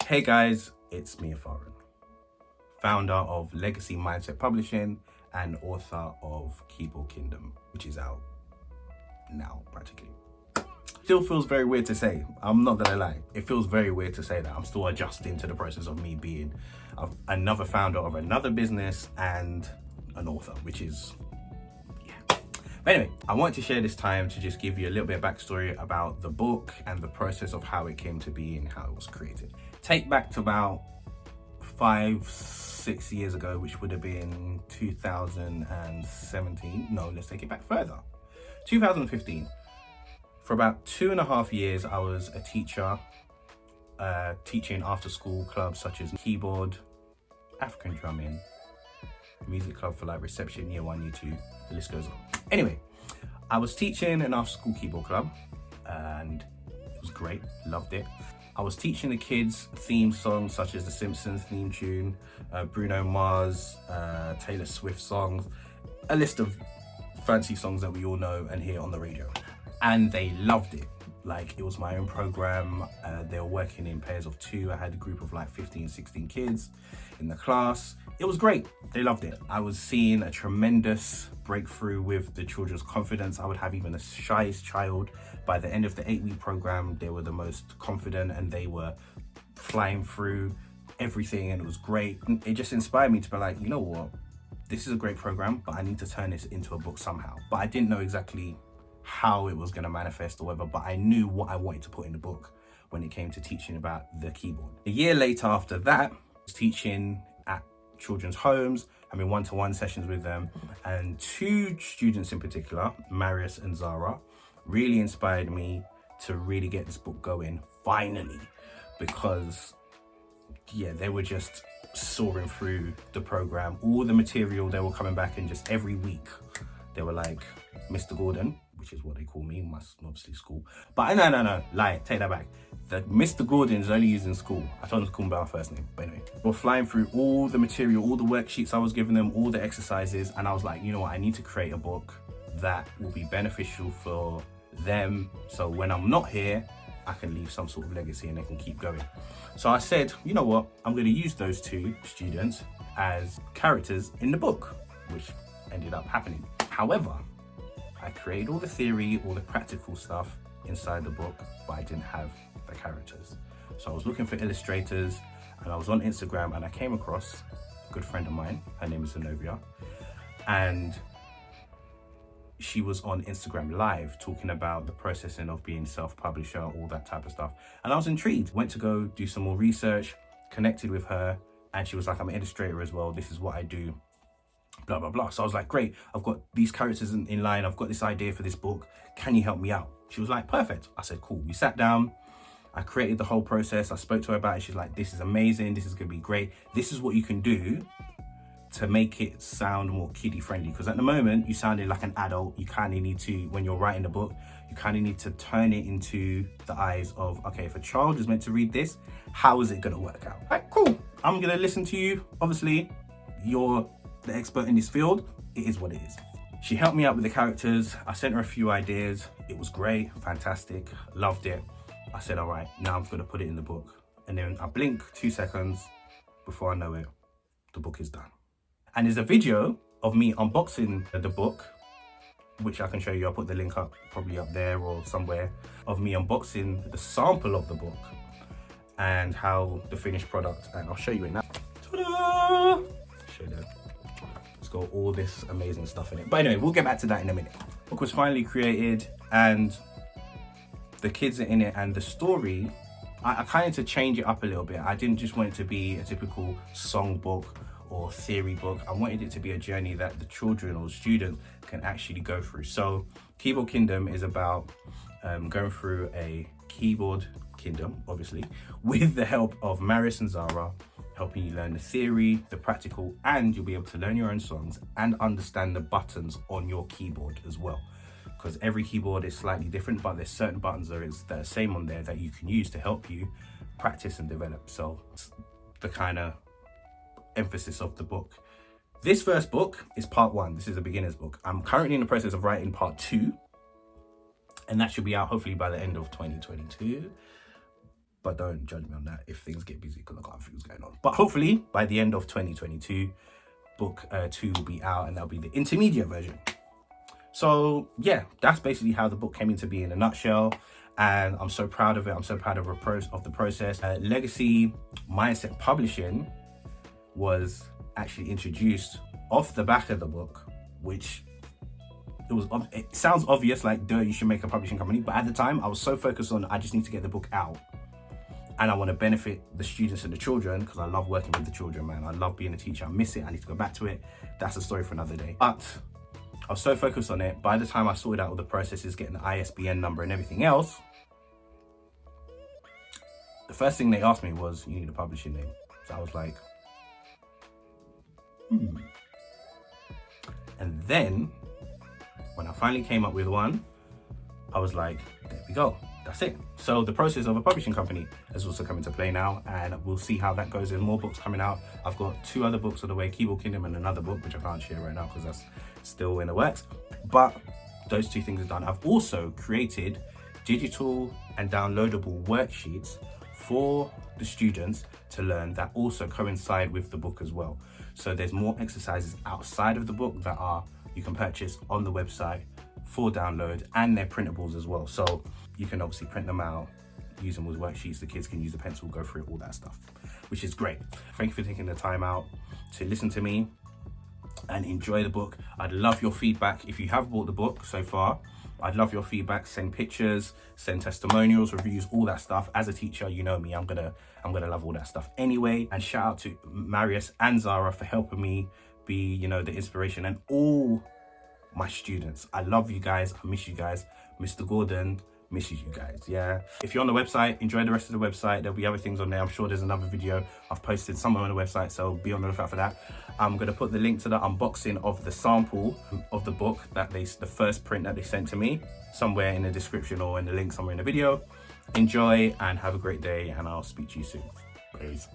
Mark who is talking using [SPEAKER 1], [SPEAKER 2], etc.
[SPEAKER 1] Hey guys, it's me, Afaron, founder of Legacy Mindset Publishing and author of Keyboard Kingdom, which is out now practically. Still feels very weird to say, I'm not gonna lie. It feels very weird to say that. I'm still adjusting to the process of me being another founder of another business and an author, which is, yeah. But anyway, I wanted to share this time to just give you a little bit of backstory about the book and the process of how it came to be and how it was created. Take back to about 5-6 years ago, which would have been 2017. No, let's take it back further. 2015. For about 2.5 years, I was a teacher, teaching after school clubs such as keyboard, African drumming, music club for like reception, year 1, year 2, the list goes on. Anyway, I was teaching an after school keyboard club and it was great, loved it. I was teaching the kids theme songs such as the Simpsons theme tune, Bruno Mars, Taylor Swift songs, a list of fancy songs that we all know and hear on the radio. And they loved it. Like, it was my own program. They were working in pairs of 2. I had a group of like 15, 16 kids in the class. It was great. They loved it. I was seeing a tremendous breakthrough with the children's confidence. I would have even the shyest child. By the end of the 8-week program, they were the most confident and they were flying through everything, and it was great. It just inspired me to be like, you know what? This is a great program, but I need to turn this into a book somehow. But I didn't know exactly how it was going to manifest or whatever, but I knew what I wanted to put in the book when it came to teaching about the keyboard. A year later after that, I was teaching at children's homes, having one-to-one sessions with them, and 2 students in particular, Marius and Zara, really inspired me to really get this book going finally, because yeah, they were just soaring through the program. All the material, they were coming back, and just every week they were like, Mr. Gordon, which is what they call me, must obviously school. But no, lie, take that back. The Mr. Gordon is only used in school. I told them to call me by my first name, but anyway. We're flying through all the material, all the worksheets I was giving them, all the exercises, and I was like, you know what, I need to create a book that will be beneficial for them, so when I'm not here, I can leave some sort of legacy and they can keep going. So I said, you know what, I'm going to use those 2 students as characters in the book, which ended up happening. However, I created all the theory, all the practical stuff inside the book, but I didn't have the characters. So I was looking for illustrators, and I was on Instagram, and I came across a good friend of mine. Her name is Zenobia, and she was on Instagram Live talking about the processing of being self-publisher, all that type of stuff. And I was intrigued, went to go do some more research, connected with her, and she was like, I'm an illustrator as well. This is what I do, blah, blah, blah. So I was like, great, I've got these characters in line. I've got this idea for this book. Can you help me out? She was like, perfect. I said, cool. We sat down. I created the whole process. I spoke to her about it. She's like, this is amazing. This is going to be great. This is what you can do to make it sound more kiddie friendly, because at the moment you sounded like an adult. You kind of need to, when you're writing the book, you kind of need to turn it into the eyes of, okay, if a child is meant to read this, how is it going to work out? Like, cool, I'm going to listen to you. Obviously, you're the expert in this field. It is what it is. She helped me out with the characters. I sent her a few ideas. It was great, fantastic, loved it. I said, all right, now I'm going to put it in the book. And then I blink 2 seconds, before I know it, the book is done. And there's a video of me unboxing the book, which I can show you. I'll put the link up, probably up there or somewhere, of me unboxing the sample of the book and how the finished product, and I'll show you it now. Ta-da! Show that. It's got all this amazing stuff in it. But anyway, we'll get back to that in a minute. The book was finally created, and the kids are in it, and the story, I kind of to change it up a little bit. I didn't just want it to be a typical song book or theory book. I wanted it to be a journey that the children or students can actually go through. So Keyboard Kingdom is about going through a keyboard kingdom, obviously, with the help of Marius and Zara, helping you learn the theory, the practical, and you'll be able to learn your own songs and understand the buttons on your keyboard as well. Because every keyboard is slightly different, but there's certain buttons that are the same on there that you can use to help you practice and develop. So it's the kind of emphasis of the book. This first book is part 1. This is a beginner's book. I'm currently in the process of writing part 2, and that should be out hopefully by the end of 2022. But don't judge me on that if things get busy. But hopefully by the end of 2022, book 2 will be out, and that'll be the intermediate version. So yeah, that's basically how the book came into being in a nutshell, and I'm so proud of it. I'm so proud of the process. Legacy Mindset Publishing was actually introduced off the back of the book, which it sounds obvious, like, duh, you should make a publishing company. But at the time, I was so focused on, I just need to get the book out, and I want to benefit the students and the children, because I love working with the children, man. I love being a teacher. I miss it. I need to go back to it. That's a story for another day. But I was so focused on it. By the time I sorted out all the processes, getting the ISBN number and everything else, the first thing they asked me was, you need a publishing name. So I was like, And then when I finally came up with one, I was like, there we go. That's it. So the process of a publishing company has also come into play now, and we'll see how that goes. There's more books coming out. I've got 2 other books on the way, Keyboard Kingdom and another book, which I can't share right now because that's still in the works. But those 2 things are done. I've also created digital and downloadable worksheets for the students to learn that also coincide with the book as well. So there's more exercises outside of the book that you can purchase on the website for download, and they're printables as well. So you can obviously print them out, use them as worksheets. The kids can use the pencil, go through it, all that stuff, which is great. Thank you for taking the time out to listen to me and enjoy the book. I'd love your feedback. If you have bought the book so far, I'd love your feedback. Send pictures, send testimonials, reviews, all that stuff. As a teacher, you know me, I'm gonna love all that stuff anyway. And shout out to Marius and Zara for helping me be, the inspiration, and all my students. I love you guys. I miss you guys. Mr. Gordon misses you guys. Yeah. If you're on the website, enjoy the rest of the website. There'll be other things on there. I'm sure there's another video I've posted somewhere on the website, so be on the lookout for that. I'm going to put the link to the unboxing of the sample of the book, the first print that they sent to me, somewhere in the description or in the link somewhere in the video. Enjoy and have a great day, and I'll speak to you soon. Peace.